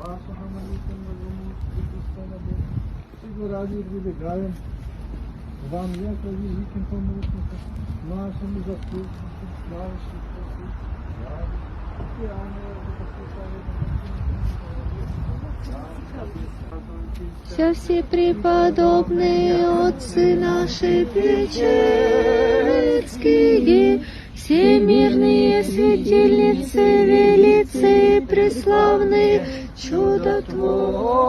вашего молитвенного Христа Бога. И ради прибегаем вам, яко великим помощникам, нашим и заступникам, славящим Христу, и Вся все преподобные отцы наши пречерские, все мирные светильницы, велицы, преславные чудотворцы.